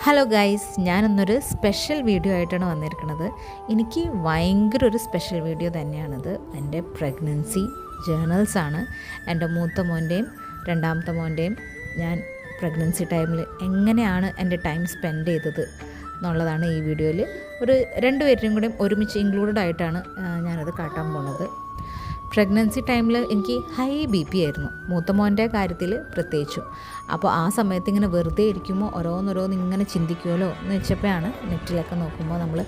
Hello guys, ഞാനിന്നൊരു special video ആയിട്ടാണ് വന്നിരിക്കുന്നത്. എനിക്ക് ഭയങ്കര ഒരു സ്പെഷ്യൽ വീഡിയോ തന്നെയാണിത്. എൻ്റെ പ്രഗ്നൻസി ജേർണൽസാണ്. എൻ്റെ മൂത്ത മോൻ്റെയും രണ്ടാമത്തെ മോൻ്റെയും ഞാൻ പ്രഗ്നൻസി ടൈമിൽ എങ്ങനെയാണ് എൻ്റെ ടൈം സ്പെൻഡ് ചെയ്തത് എന്നുള്ളതാണ് ഈ വീഡിയോയിൽ. ഒരു രണ്ടുപേരുടെയും കൂടെ ഒരുമിച്ച് ഇൻക്ലൂഡഡ് ആയിട്ടാണ് ഞാനത് കാട്ടാൻ പോകുന്നത്. പ്രഗ്നൻസി ടൈമിൽ എനിക്ക് ഹൈ BP ആയിരുന്നു, മൂത്ത മോൻ്റെ കാര്യത്തിൽ പ്രത്യേകിച്ചും. അപ്പോൾ ആ സമയത്ത് ഇങ്ങനെ വെറുതെ ഇരിക്കുമ്പോൾ ഓരോന്നോരോന്ന് ഇങ്ങനെ ചിന്തിക്കുമല്ലോ എന്ന് വെച്ചപ്പോഴാണ് നെറ്റിലൊക്കെ നോക്കുമ്പോൾ നമ്മൾ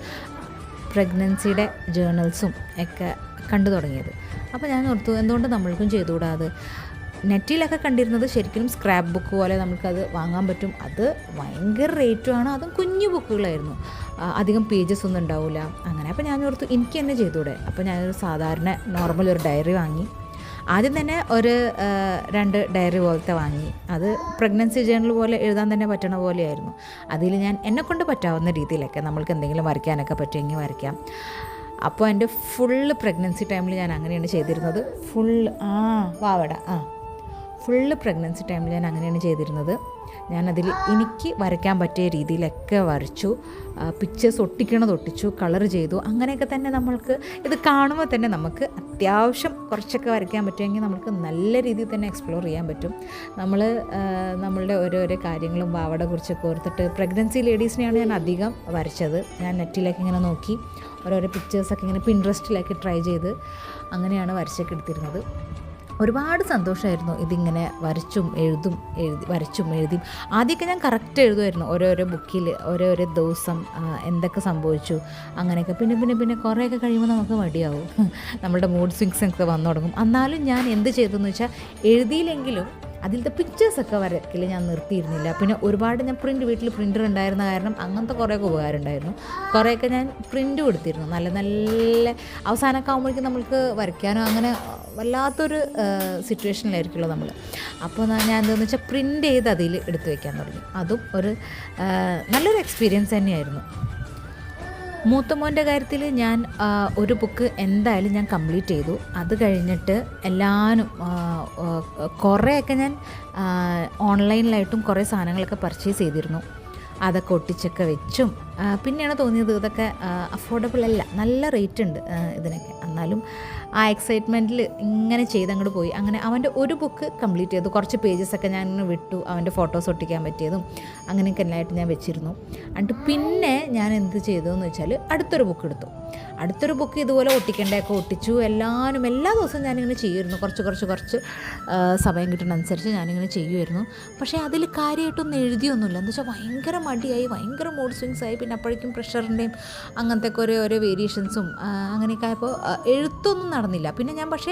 പ്രഗ്നൻസിയുടെ ജേർണൽസും ഒക്കെ കണ്ടു തുടങ്ങിയത്. അപ്പോൾ ഞാൻ ഓർത്തു, എന്തുകൊണ്ട് നമ്മൾക്കും ചെയ്തുകൂടാതെ. നെറ്റിലൊക്കെ കണ്ടിരുന്നത് ശരിക്കും സ്ക്രാപ്പ് ബുക്ക് പോലെ നമുക്കത് വാങ്ങാൻ പറ്റും. അത് ഭയങ്കര റേറ്റുമാണ്, അതും കുഞ്ഞു ബുക്കുകളായിരുന്നു, അധികം പേജസ് ഒന്നും ഉണ്ടാവില്ല അങ്ങനെ. അപ്പോൾ ഞാൻ ഓർത്തു എനിക്ക് തന്നെ ചെയ്തുകൂടെ. അപ്പോൾ ഞാനൊരു സാധാരണ നോർമൽ ഒരു ഡയറി വാങ്ങി. ആദ്യം തന്നെ ഒരു 2 ഡയറി പോലത്തെ വാങ്ങി. അത് പ്രഗ്നൻസി ജേർണൽ പോലെ എഴുതാൻ തന്നെ പറ്റണ പോലെയായിരുന്നു. അതിൽ ഞാൻ എന്നെക്കൊണ്ട് പറ്റാവുന്ന രീതിയിലൊക്കെ നമ്മൾക്ക് എന്തെങ്കിലും വരയ്ക്കാനൊക്കെ പറ്റുമെങ്കിൽ വരയ്ക്കാം. അപ്പോൾ എൻ്റെ ഫുള്ള് പ്രഗ്നൻസി ടൈമിൽ ഞാൻ അങ്ങനെയാണ് ചെയ്തിരുന്നത്. ഫുള്ള് പ്രഗ്നൻസി ടൈമിൽ ഞാൻ അങ്ങനെയാണ് ചെയ്തിരുന്നത്. ഞാനതിൽ എനിക്ക് വരയ്ക്കാൻ പറ്റിയ രീതിയിലൊക്കെ വരച്ചു, പിക്ചേഴ്സ് ഒട്ടിച്ചു, കളർ ചെയ്തു. അങ്ങനെയൊക്കെ തന്നെ നമ്മൾക്ക് ഇത് കാണുമ്പോൾ തന്നെ നമുക്ക് അത്യാവശ്യം കുറച്ചൊക്കെ വരയ്ക്കാൻ പറ്റുമെങ്കിൽ നമുക്ക് നല്ല രീതിയിൽ തന്നെ എക്സ്പ്ലോർ ചെയ്യാൻ പറ്റും. നമ്മളുടെ ഓരോരോ കാര്യങ്ങളും പാവടെ കുറിച്ചൊക്കെ ഓർത്തിട്ട് പ്രഗ്നൻസി ലേഡീസിനെയാണ് ഞാൻ അധികം വരച്ചത്. ഞാൻ നെറ്റിലേക്ക് ഇങ്ങനെ നോക്കി ഓരോരോ പിക്ചേഴ്സൊക്കെ ഇങ്ങനെ പിൻട്രസ്റ്റിലേക്ക് ട്രൈ ചെയ്ത് അങ്ങനെയാണ് വരച്ചൊക്കെ എടുത്തിരുന്നത്. ഒരുപാട് സന്തോഷമായിരുന്നു ഇതിങ്ങനെ വരച്ചും എഴുതിയും. ആദ്യമൊക്കെ ഞാൻ കറക്റ്റ് എഴുതുമായിരുന്നു, ഓരോരോ ബുക്കിൽ ഓരോരോ ദിവസം എന്തൊക്കെ സംഭവിച്ചു അങ്ങനെയൊക്കെ. പിന്നെ കുറേയൊക്കെ കഴിയുമ്പോൾ നമുക്ക് മടിയാവും, നമ്മളുടെ മൂഡ് സ്വിങ്സ് ഒക്കെ വന്നു തുടങ്ങും. എന്നാലും ഞാൻ എന്ത് ചെയ്തതെന്ന് വെച്ചാൽ, എഴുതിയില്ലെങ്കിലും അതിലത്തെ പിക്ചേഴ്സൊക്കെ വരയ്ക്കൽ ഞാൻ നിർത്തിയിരുന്നില്ല. പിന്നെ ഒരുപാട് ഞാൻ വീട്ടിൽ പ്രിൻ്റർ ഉണ്ടായിരുന്ന കാരണം അങ്ങനത്തെ കുറേയൊക്കെ ഉപകാരം ഉണ്ടായിരുന്നു. കുറേയൊക്കെ ഞാൻ പ്രിൻ്റ് കൊടുത്തിരുന്നു. നല്ല അവസാനമൊക്കെ ആകുമ്പോഴേക്കും നമ്മൾക്ക് വരയ്ക്കാനോ അങ്ങനെ വല്ലാത്തൊരു സിറ്റുവേഷനിലായിരിക്കുമല്ലോ നമ്മൾ. അപ്പോൾ ഞാൻ എന്താണെന്ന് വെച്ചാൽ പ്രിൻ്റ് ചെയ്ത് അതിൽ എടുത്ത് വയ്ക്കാൻ തുടങ്ങി. അതും ഒരു നല്ലൊരു എക്സ്പീരിയൻസ് തന്നെയായിരുന്നു. മൂത്ത മോൻ്റെ കാര്യത്തിൽ ഞാൻ ഒരു ബുക്ക് എന്തായാലും ഞാൻ കംപ്ലീറ്റ് ചെയ്തു. അത് കഴിഞ്ഞിട്ട് എല്ലാവരും കുറേയൊക്കെ ഞാൻ ഓൺലൈനിലായിട്ടും കുറേ സാധനങ്ങളൊക്കെ പർച്ചേസ് ചെയ്തിരുന്നു. അതൊക്കെ ഒട്ടിച്ചൊക്കെ വെച്ചും പിന്നെയാണ് തോന്നിയത് ഇതൊക്കെ അഫോർഡബിൾ അല്ല, നല്ല റേറ്റ് ഉണ്ട് ഇതിനൊക്കെ. എന്നാലും ആ എക്സൈറ്റ്മെൻറ്റിൽ ഇങ്ങനെ ചെയ്തങ്ങോട്ട് പോയി. അങ്ങനെ അവൻ്റെ ഒരു ബുക്ക് കംപ്ലീറ്റ് ചെയ്തു. കുറച്ച് പേജസൊക്കെ ഞാൻ വിട്ടു, അവൻ്റെ ഫോട്ടോസ് ഒട്ടിക്കാൻ പറ്റിയതും അങ്ങനെയൊക്കെ എല്ലായിട്ട് ഞാൻ വെച്ചിരുന്നു. എന്നിട്ട് പിന്നെ ഞാൻ എന്ത് ചെയ്തു എന്ന് വെച്ചാൽ, അടുത്തൊരു ബുക്ക് എടുത്തു. അടുത്തൊരു ബുക്ക് ഇതുപോലെ ഒട്ടിക്കേണ്ടതൊക്കെ ഒട്ടിച്ചു. എല്ലാ ദിവസവും ഞാനിങ്ങനെ ചെയ്യുമായിരുന്നു. കുറച്ച് സമയം കിട്ടുന്നതനുസരിച്ച് ഞാനിങ്ങനെ ചെയ്യുമായിരുന്നു. പക്ഷേ അതിൽ കാര്യമായിട്ടൊന്നും എഴുതിയൊന്നുമില്ല. എന്താ വെച്ചാൽ ഭയങ്കര മടിയായി, ഭയങ്കര മൂഡ് സ്വിങ്സ് ആയി. പിന്നെ അപ്പോഴേക്കും പ്രഷറിൻ്റെയും അങ്ങനത്തെ ഓരോ വേരിയേഷൻസും അങ്ങനെയൊക്കെ ആയപ്പോൾ എഴുത്തൊന്നും നടന്നില്ല. പിന്നെ ഞാൻ പക്ഷേ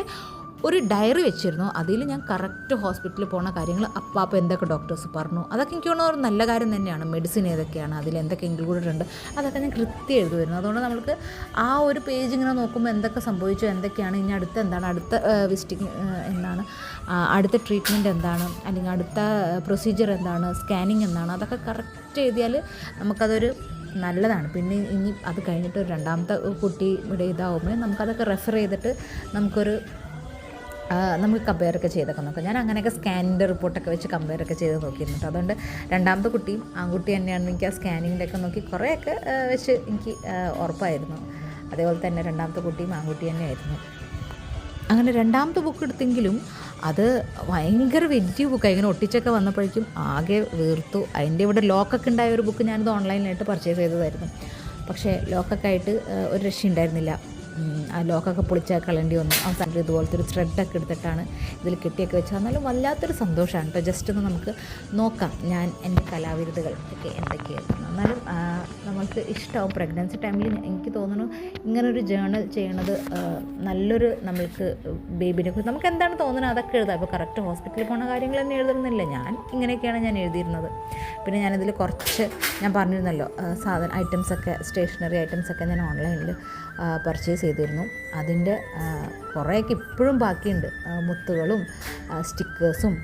ഒരു ഡയറി വെച്ചിരുന്നു. അതിൽ ഞാൻ കറക്റ്റ് ഹോസ്പിറ്റലിൽ പോകുന്ന കാര്യങ്ങൾ അപ്പോൾ എന്തൊക്കെ ഡോക്ടേഴ്സ് പറഞ്ഞു, അതൊക്കെ എനിക്ക് തോന്നുന്ന ഒരു നല്ല കാര്യം തന്നെയാണ്. മെഡിസിൻ ഏതൊക്കെയാണ്, അതിൽ എന്തൊക്കെ ഇൻക്ലൂഡഡ് ഉണ്ട്, അതൊക്കെ ഞാൻ കൃത്യം എഴുതുമായിരുന്നു. അതുകൊണ്ട് നമുക്ക് ആ ഒരു പേജ് ഇങ്ങനെ നോക്കുമ്പോൾ എന്തൊക്കെ സംഭവിച്ചു, എന്തൊക്കെയാണ് ഇനി അടുത്ത എന്താണ്, അടുത്ത വിസിറ്റിംഗ് എന്താണ്, അടുത്ത ട്രീറ്റ്മെൻറ്റ് എന്താണ്, അല്ലെങ്കിൽ അടുത്ത പ്രൊസീജിയർ എന്താണ്, സ്കാനിങ് എന്താണ്, അതൊക്കെ കറക്റ്റ് എഴുതിയാൽ നമുക്കതൊരു നല്ലതാണ്. പിന്നെ ഇനി അത് കഴിഞ്ഞിട്ട് ഒരു രണ്ടാമത്തെ കുട്ടി ഇവിടെ ഇതാവുമ്പോൾ നമുക്കതൊക്കെ റെഫർ ചെയ്തിട്ട് നമുക്ക് കമ്പയറൊക്കെ ചെയ്തൊക്കെ നോക്കാം. ഞാൻ അങ്ങനെയൊക്കെ സ്കാനിൻ്റെ റിപ്പോർട്ടൊക്കെ വെച്ച് കമ്പയറൊക്കെ ചെയ്ത് നോക്കിയിരുന്നു. അതുകൊണ്ട് രണ്ടാമത്തെ കുട്ടിയും ആൺകുട്ടി തന്നെയാണ്. എനിക്ക് ആ സ്കാനിങ്ങിൻ്റെയൊക്കെ നോക്കി കുറേയൊക്കെ വെച്ച് എനിക്ക് ഉറപ്പായിരുന്നു. അതേപോലെ തന്നെ രണ്ടാമത്തെ കുട്ടിയും ആൺകുട്ടി തന്നെയായിരുന്നു. അങ്ങനെ രണ്ടാമത്തെ ബുക്ക് എടുത്തെങ്കിലും അത് ഭയങ്കര വലിയ ബുക്കായി. ഇങ്ങനെ ഒട്ടിച്ചൊക്കെ വന്നപ്പോഴേക്കും ആകെ വീർത്തു. അതിൻ്റെ ഇവിടെ ലോക്കൊക്കെ ഉണ്ടായ ഒരു ബുക്ക് ഞാനിത് ഓൺലൈനിലായിട്ട് പർച്ചേസ് ചെയ്തതായിരുന്നു. പക്ഷേ ലോക്കൊക്കെ ആയിട്ട് ഒരു രക്ഷയുണ്ടായിരുന്നില്ല. ആ ലോക്കൊക്കെ പൊളിച്ചാൽ കളയേണ്ടി വന്നു. അവസാനം ഇതുപോലത്തെ ഒരു ത്രെഡൊക്കെ എടുത്തിട്ടാണ് ഇതിൽ കെട്ടിയൊക്കെ വെച്ചത്. എന്നാലും വല്ലാത്തൊരു സന്തോഷമാണ് കേട്ടോ. ജസ്റ്റ് ഒന്ന് നമുക്ക് നോക്കാം ഞാൻ എൻ്റെ കലാവിരുതുകൾ ഒക്കെ എന്തൊക്കെയായിരുന്നു. എന്നാലും നമ്മൾക്ക് ഇഷ്ടമാവും. പ്രഗ്നൻസി ടൈമിൽ എനിക്ക് തോന്നുന്നു ഇങ്ങനൊരു ജേർണൽ ചെയ്യണത് നല്ലൊരു, നമ്മൾക്ക് ബേബിനെ കുറിച്ച് നമുക്ക് എന്താണ് തോന്നുന്നത് അതൊക്കെ എഴുതാം. ഇപ്പോൾ കറക്റ്റ് ഹോസ്പിറ്റലിൽ പോകുന്ന കാര്യങ്ങൾ തന്നെ എഴുതുന്നില്ല. ഞാൻ ഇങ്ങനെയൊക്കെയാണ് ഞാൻ എഴുതിയിരുന്നത്. പിന്നെ ഞാനിതിൽ കുറച്ച് ഞാൻ പറഞ്ഞിരുന്നല്ലോ ഐറ്റംസൊക്കെ, സ്റ്റേഷനറി ഐറ്റംസൊക്കെ ഞാൻ ഓൺലൈനിൽ പർച്ചേസ് ചെയ്തിരുന്നു. അതിൻ്റെ കുറേയൊക്കെ ഇപ്പോഴും ബാക്കിയുണ്ട്, മുത്തുകളും സ്റ്റിക്കേഴ്സും.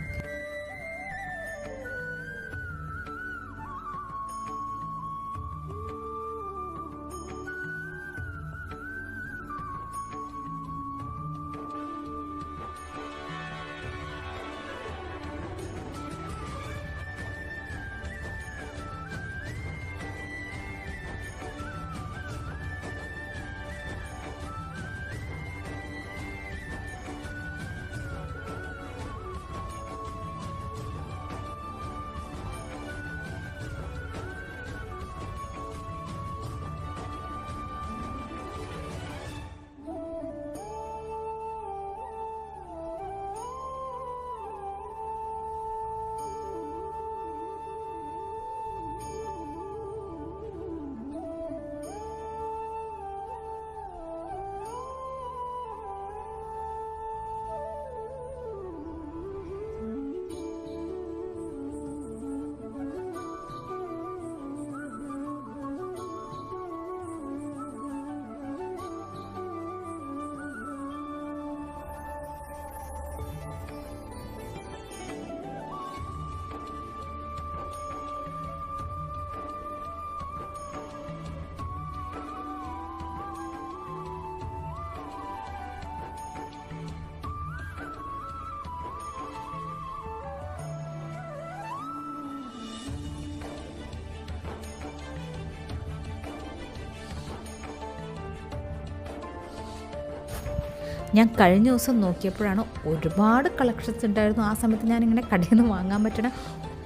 ഞാൻ കഴിഞ്ഞ ദിവസം നോക്കിയപ്പോഴാണ് ഒരുപാട് കളക്ഷൻസ് ഉണ്ടായിരുന്നു. ആ സമയത്ത് ഞാനിങ്ങനെ കടയിൽ നിന്ന് വാങ്ങാൻ പറ്റണ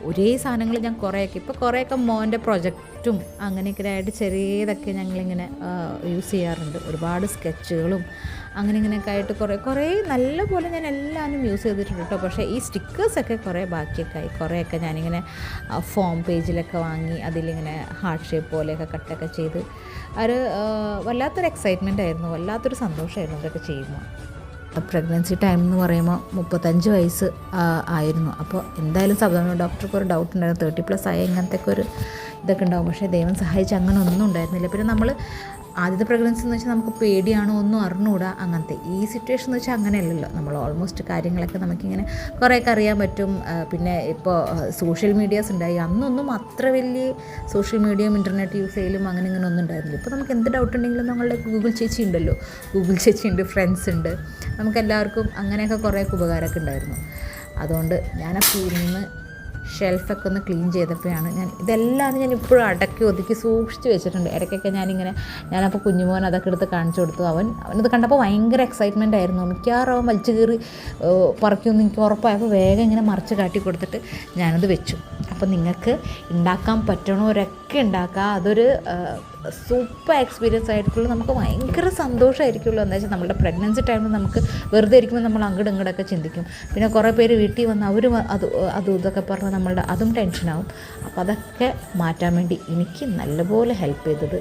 ഒരേ സാധനങ്ങൾ ഞാൻ കുറേയൊക്കെ മോൻ്റെ പ്രൊജക്റ്റും അങ്ങനെയൊക്കെ ആയിട്ട് ചെറിയതൊക്കെ ഞങ്ങളിങ്ങനെ യൂസ് ചെയ്യാറുണ്ട്. ഒരുപാട് സ്കെച്ചുകളും ഇങ്ങനെയൊക്കെ ആയിട്ട് കുറേ നല്ല പോലെ ഞാൻ എല്ലാവരും യൂസ് ചെയ്തിട്ടുണ്ട് കേട്ടോ. പക്ഷേ ഈ സ്റ്റിക്കേഴ്സൊക്കെ കുറേ ബാക്കിയൊക്കെ ആയി. കുറേയൊക്കെ ഞാനിങ്ങനെ ഫോം പേജിലൊക്കെ വാങ്ങി അതിലിങ്ങനെ ഹാർട്ട് ഷേപ്പ് പോലെയൊക്കെ കട്ടൊക്കെ ചെയ്ത് ഒരു വല്ലാത്തൊരു എക്സൈറ്റ്മെൻ്റ് ആയിരുന്നു, വല്ലാത്തൊരു സന്തോഷമായിരുന്നു ഇതൊക്കെ ചെയ്യുമ്പോൾ. പ്രഗ്നൻസി ടൈം എന്ന് പറയുമ്പോൾ 35 വയസ്സ് ആയിരുന്നു. അപ്പോൾ എന്തായാലും സാധാരണ ഡോക്ടർക്ക് ഒരു ഡൗട്ട് ഉണ്ടായിരുന്നു, 30+ ആയ ഇങ്ങനത്തെയൊക്കെ ഒരു ഇതൊക്കെ ഉണ്ടാകും. പക്ഷേ ദൈവം സഹായിച്ച് അങ്ങനെ ഒന്നും ഉണ്ടായിരുന്നില്ല. പിന്നെ നമ്മൾ ആദ്യത്തെ പ്രഗ്നൻസി എന്ന് വെച്ചാൽ നമുക്ക് പേടിയാണോ ഒന്നും അറിഞ്ഞുകൂടാ. അങ്ങനത്തെ ഈ സിറ്റുവേഷൻ എന്ന് വെച്ചാൽ അങ്ങനെയല്ലല്ലോ. നമ്മൾ ഓൾമോസ്റ്റ് കാര്യങ്ങളൊക്കെ നമുക്കിങ്ങനെ കുറേയൊക്കെ അറിയാൻ പറ്റും. പിന്നെ ഇപ്പോൾ സോഷ്യൽ മീഡിയാസ് ഉണ്ടായി. അന്നൊന്നും അത്ര വലിയ സോഷ്യൽ മീഡിയയും ഇൻ്റർനെറ്റ് യൂസ് ചെയ്യലും ഇങ്ങനെ ഒന്നും ഉണ്ടായിരുന്നില്ല. ഇപ്പോൾ നമുക്ക് എന്ത് ഡൗട്ട് ഉണ്ടെങ്കിലും നമ്മളുടെ ഗൂഗിൾ ചേച്ചി ഉണ്ടല്ലോ, ഗൂഗിൾ ചേച്ചി ഉണ്ട്, ഫ്രണ്ട്സ് ഉണ്ട്, നമുക്കെല്ലാവർക്കും അങ്ങനെയൊക്കെ കുറേയൊക്കെ ഉപകാരമൊക്കെ ഉണ്ടായിരുന്നു. അതുകൊണ്ട് ഞാൻ ആ ഫീലിൽ നിന്ന് ഷെൽഫൊക്കെ ഒന്ന് ക്ലീൻ ചെയ്തപ്പോഴാണ് ഇതെല്ലാം ഞാൻ ഇപ്പോഴും അടക്കി ഒതുക്കി സൂക്ഷിച്ച് വെച്ചിട്ടുണ്ട്. ഇടയ്ക്കൊക്കെ ഞാനപ്പോൾ കുഞ്ഞുമോൻ അതൊക്കെ എടുത്ത് കാണിച്ചു കൊടുത്തു. അവനത് കണ്ടപ്പോൾ ഭയങ്കര എക്സൈറ്റ്മെൻ്റ് ആയിരുന്നു. മിക്കവാറും അവൻ വലിച്ചു കീറി പറിക്കുമെന്ന് എനിക്ക് ഉറപ്പായപ്പോൾ വേഗം ഇങ്ങനെ മറിച്ച് കാട്ടി കൊടുത്തിട്ട് ഞാനത് വെച്ചു. അപ്പോൾ നിങ്ങൾക്ക് ഉണ്ടാക്കാൻ പറ്റണവരൊക്കെ ഉണ്ടാക്കുക. അതൊരു സൂപ്പർ എക്സ്പീരിയൻസ് ആയിരിക്കുള്ളൂ. നമുക്ക് ഭയങ്കര സന്തോഷമായിരിക്കുള്ളൂ. എന്താ വെച്ചാൽ നമ്മുടെ പ്രഗ്നൻസി ടൈമിൽ നമുക്ക് വെറുതെ ഇരിക്കുമ്പോൾ നമ്മൾ അങ്ങോട്ടും ഇങ്ങോട്ടൊക്കെ ചിന്തിക്കും. പിന്നെ കുറേ പേര് വീട്ടിൽ വന്ന് അവർ അതും ഇതൊക്കെ പറഞ്ഞ് നമ്മളുടെ അതും ടെൻഷനാവും. അപ്പോൾ അതൊക്കെ മാറ്റാൻ വേണ്ടി എനിക്ക് നല്ലപോലെ ഹെൽപ്പ് ചെയ്തത്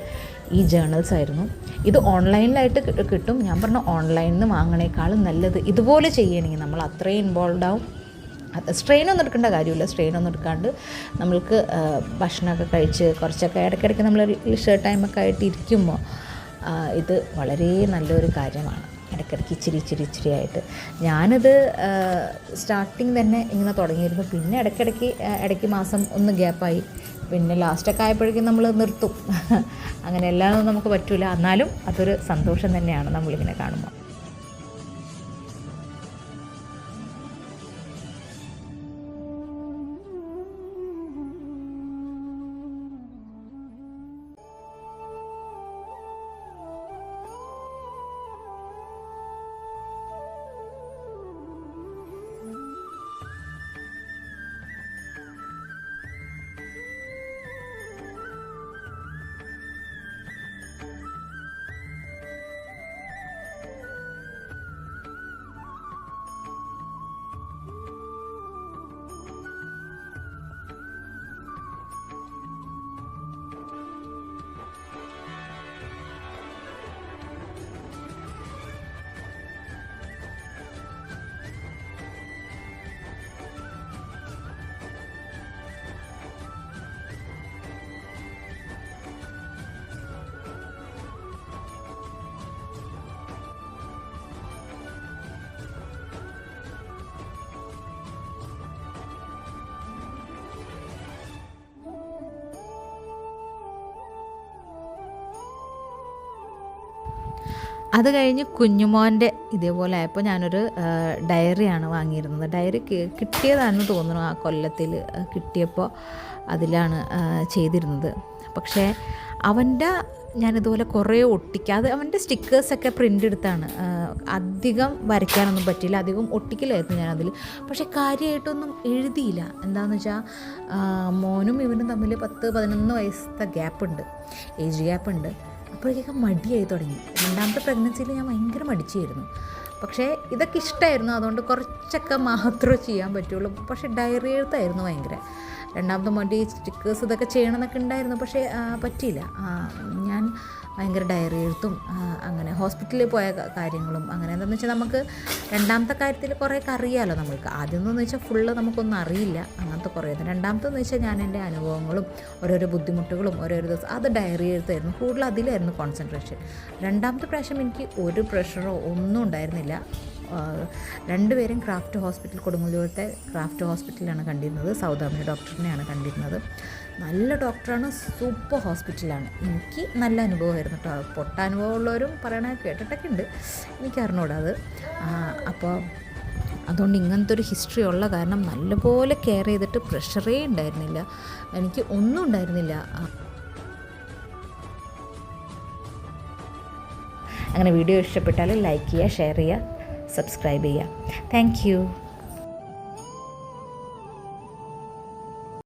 ഈ ജേർണൽസ് ആയിരുന്നു. ഇത് ഓൺലൈനിലായിട്ട് കിട്ടും. ഞാൻ പറഞ്ഞ ഓൺലൈനിൽ നിന്ന് വാങ്ങണേക്കാളും നല്ലത് ഇതുപോലെ ചെയ്യണമെങ്കിൽ നമ്മൾ അത്രയും ഇൻവോൾവ് ആവും. സ്ട്രെയിനൊന്നും എടുക്കേണ്ട കാര്യമില്ല. സ്ട്രെയിനൊന്നും എടുക്കാണ്ട് നമ്മൾക്ക് ഭക്ഷണമൊക്കെ കഴിച്ച് കുറച്ചൊക്കെ ഇടയ്ക്കിടയ്ക്ക് നമ്മൾ ലിഷർ ടൈമൊക്കെ ആയിട്ട് ഇരിക്കുമ്പോൾ ഇത് വളരെ നല്ലൊരു കാര്യമാണ്. ഇടയ്ക്കിടയ്ക്ക് ഇച്ചിരി ആയിട്ട് ഞാനിത് സ്റ്റാർട്ടിങ് തന്നെ ഇങ്ങനെ തുടങ്ങിയിരുന്നു. പിന്നെ ഇടയ്ക്ക് മാസം ഒന്ന് ഗ്യാപ്പായി. പിന്നെ ലാസ്റ്റൊക്കെ ആയപ്പോഴേക്കും നമ്മൾ നിർത്തും. അങ്ങനെ എല്ലാം നമുക്ക് പറ്റില്ല. എന്നാലും അതൊരു സന്തോഷം തന്നെയാണ് നമ്മളിങ്ങനെ കാണുമ്പോൾ. അത് കഴിഞ്ഞ് കുഞ്ഞുമോൻ്റെ ഇതേപോലെ ആയപ്പോൾ ഞാനൊരു ഡയറിയാണ് വാങ്ങിയിരുന്നത്. ഡയറി കിട്ടിയതാണെന്ന് തോന്നുന്നു. ആ കൊല്ലത്തിൽ കിട്ടിയപ്പോൾ അതിലാണ് ചെയ്തിരുന്നത്. പക്ഷേ അവൻ്റെ ഞാനിതുപോലെ കുറേ ഒട്ടിക്കാതെ അവൻ്റെ സ്റ്റിക്കേഴ്സൊക്കെ പ്രിൻ്റ് എടുത്താണ്. അധികം വരയ്ക്കാനൊന്നും പറ്റിയില്ല, അധികം ഒട്ടിക്കലായിരുന്നു ഞാനതിൽ. പക്ഷേ കാര്യമായിട്ടൊന്നും എഴുതിയില്ല. എന്താണെന്ന് വെച്ചാൽ മോനും ഇവനും തമ്മിൽ 10-11 വയസ്സത്തെ ഗ്യാപ്പുണ്ട്, ഏജ് ഗ്യാപ്പുണ്ട്. അപ്പോഴേക്കൊക്കെ മടിയായി തുടങ്ങി. രണ്ടാമത്തെ പ്രഗ്നൻസിയിൽ ഞാൻ ഭയങ്കര മടിച്ചായിരുന്നു. പക്ഷേ ഇതൊക്കെ ഇഷ്ടമായിരുന്നു, അതുകൊണ്ട് കുറച്ചൊക്കെ മാത്രമേ ചെയ്യാൻ പറ്റുള്ളൂ. പക്ഷേ ഡയറി എഴുത്തായിരുന്നു ഭയങ്കര. രണ്ടാമത്തെ മടി, സ്റ്റിക്കേഴ്സ് ഇതൊക്കെ ചെയ്യണമെന്നൊക്കെ ഉണ്ടായിരുന്നു. പക്ഷേ പറ്റിയില്ല. ഞാൻ ഭയങ്കര ഡയറി എഴുത്തും അങ്ങനെ ഹോസ്പിറ്റലിൽ പോയ കാര്യങ്ങളും അങ്ങനെ. എന്താണെന്ന് വെച്ചാൽ നമുക്ക് രണ്ടാമത്തെ കാര്യത്തിൽ കുറേയൊക്കെ അറിയാമല്ലോ നമ്മൾക്ക്. ആദ്യമൊന്നും വെച്ചാൽ ഫുള്ള് നമുക്കൊന്നും അറിയില്ല, അങ്ങനത്തെ കുറേ. രണ്ടാമത്തെന്ന് വെച്ചാൽ ഞാൻ എൻ്റെ അനുഭവങ്ങളും ഓരോരോ ബുദ്ധിമുട്ടുകളും ഓരോരോ ദിവസം അത് ഡയറി എഴുത്തായിരുന്നു കൂടുതൽ, അതിലായിരുന്നു കോൺസെൻട്രേഷൻ. രണ്ടാമത്തെ പ്രാവശ്യം എനിക്ക് ഒരു പ്രഷറോ ഒന്നും ഉണ്ടായിരുന്നില്ല. രണ്ടുപേരും ക്രാഫ്റ്റ് ഹോസ്പിറ്റൽ, കൊടുങ്ങല്ലൂരത്തെ ക്രാഫ്റ്റ് ഹോസ്പിറ്റലിലാണ് കണ്ടിരുന്നത്. സൗദാമിനി ഡോക്ടറിനെയാണ് കണ്ടിരുന്നത്. നല്ല ഡോക്ടറാണ്, സൂപ്പർ ഹോസ്പിറ്റലാണ്. എനിക്ക് നല്ല അനുഭവമായിരുന്നു കേട്ടോ. പൊട്ട അനുഭവമുള്ളവരും പറയണ കേട്ടിട്ടൊക്കെ ഉണ്ട്, എനിക്ക് അറിഞ്ഞൂടാ അത്. അപ്പോൾ അതുകൊണ്ട് ഇങ്ങനത്തെ ഒരു ഹിസ്റ്ററി ഉള്ള കാരണം നല്ലപോലെ കെയർ ചെയ്തിട്ട് പ്രഷറേ ഉണ്ടായിരുന്നില്ല, എനിക്ക് ഒന്നും ഉണ്ടായിരുന്നില്ല. അങ്ങനെ വീഡിയോ ഇഷ്ടപ്പെട്ടാൽ ലൈക്ക് ചെയ്യുക, ഷെയർ ചെയ്യുക. സബ്സ്ക്രൈബ് ചെയ്യുക. Thank you.